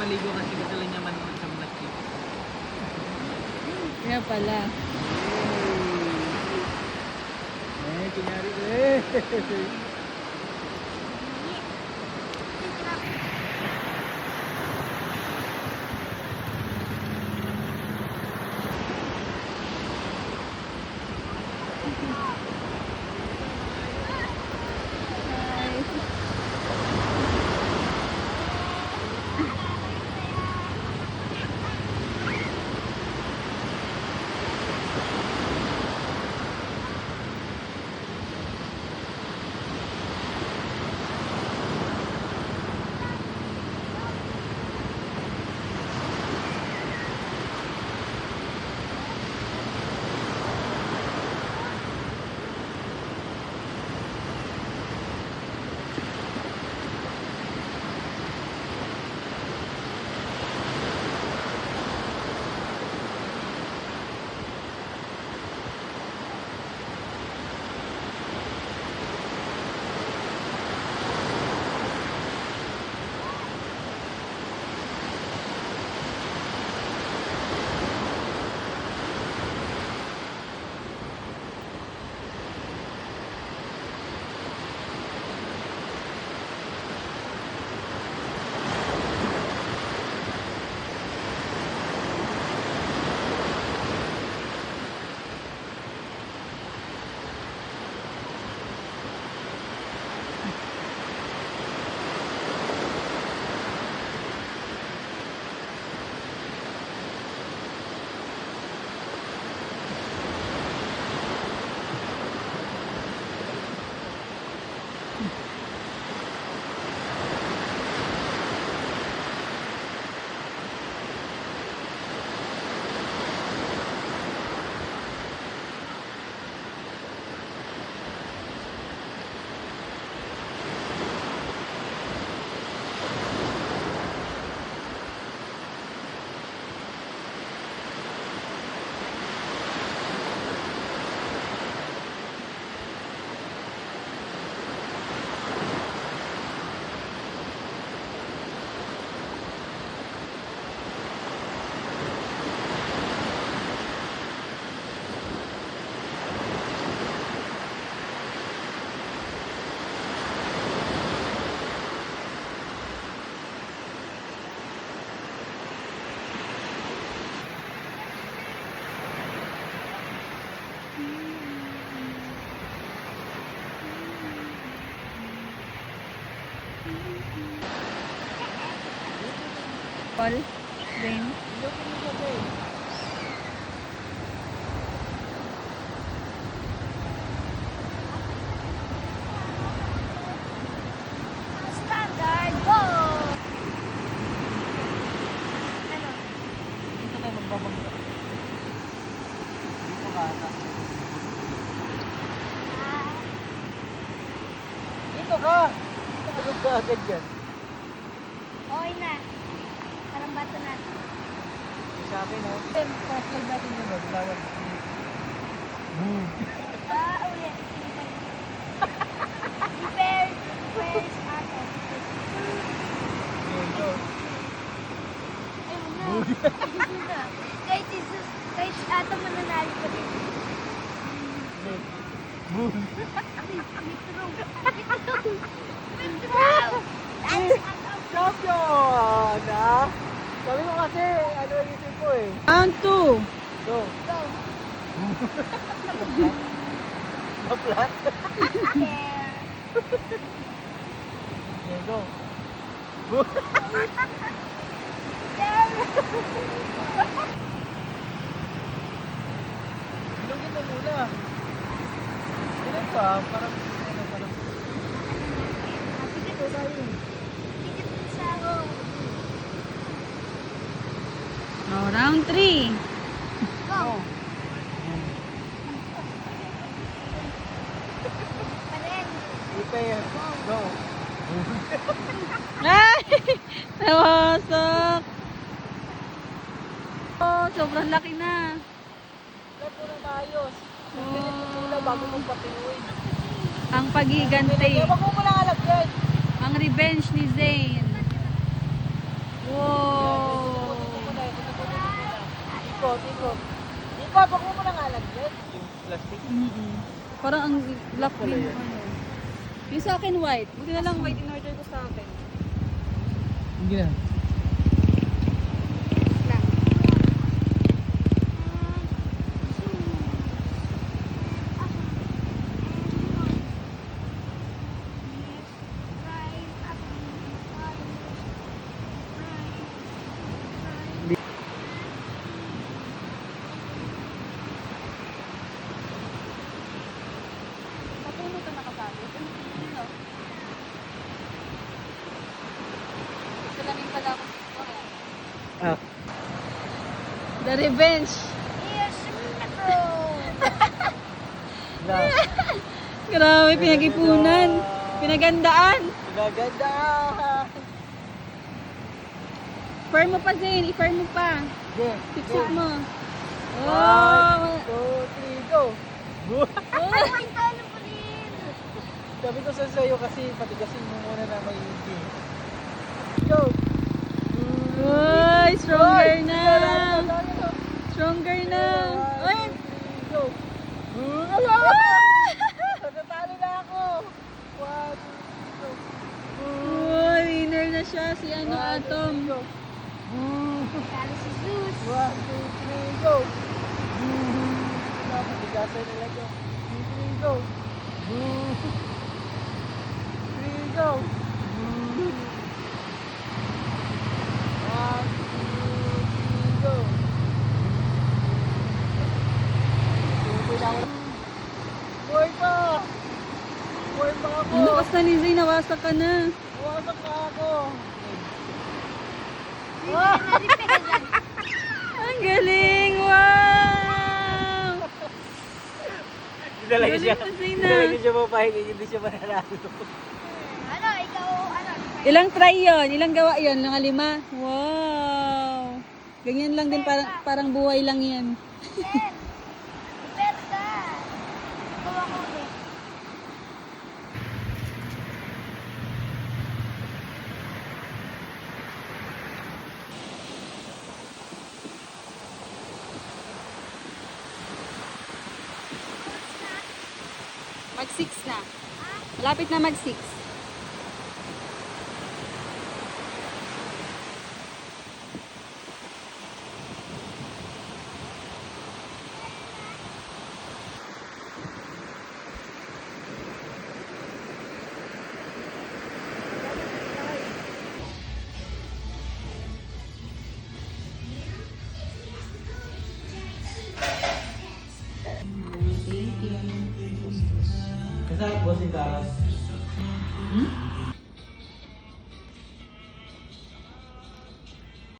maligo kasi gusto lang niya manood sa vlog ko. Kaya pala. Kunyari. Paul, Rain. Standard, go! Ano? Dito tayo magbabangga. Dito ka ata. Dito ka! Dito ka agad yan. Okay na. Parang bato natin. Sa akin, oh. Paslag natin yun, oh. Bilawag. Boom. Ulit. Prepare. Prepare ato. Yun, go. Ay, wala. Kahit Jesus, kahit si ato mananalo pa din. Boom. Champion! Ha? Sabi ko kasi, ano yung isip ko eh. Round 2. Go. Go. Maplat? There. Okay, go. Boom. There. Bilungin mo muna. Ganun ka, parang, ano, parang, Ito tayo. Ito sa ako. Oh, round 3. Go. Pa rin. prepare. Go. Ay! Nawasok! Oh, sobrang laki na. Lahat mo na maayos. Magpilit mo muna bago magpapinuin. Ang pagigante. Wag mo muna alagyan. Ang revenge ni Zane. Wow! Ikot, ikot. Ikot, wag mo muna nga lagyan. Yung plastic. Parang ang black Pala din yan. yung ano. Yung sa akin white. Buti na lang white in order ko sa akin. Hindi na. Papuno ka nakasabit. Ano? Salamin pala ako. Ah. The Revenge. Yes, Metro! Na. Grabe, pinag-ipunan. Pinagandaan. Pinaganda. Fire mo pa, Zane. I-fire mo pa. Sige. Sip-sip mo. One, Oh! 2, 3, go. Ay, may talo pa rin! Sabi ko sa'yo kasi patigasin mo muna na may hindi. Go. Uy, stronger na. Tayo na. Stronger na. Uy! 1, 2, 3, go. Natatalo na ako. 1, 2, 3, go. Uy, winner na siya. Si ano, Atom. Go. Talo si Zeus! 1, 2, 3, go. Patigasan nila ko. 2, 3, go. 3, go. 1, 2, 3, go. Buhay pa! Buhay pa ako! Ang lakas na ni Zay, nawasak ka na. Buwasak pa ako! Ang galing! Wow! Dinalagay Galing siya. mo, Zayna. Dinalagay siya papahingin, hindi siya mananalo. Ano, ikaw, ano? Ilang try yon? Ilang gawa yon? Mga 5? Wow! Ganyan lang din, parang buhay lang yan. Ben! Berta! Gawa ko ulit. Mag-6 na. Malapit na mag-6. Kasama bossing ka.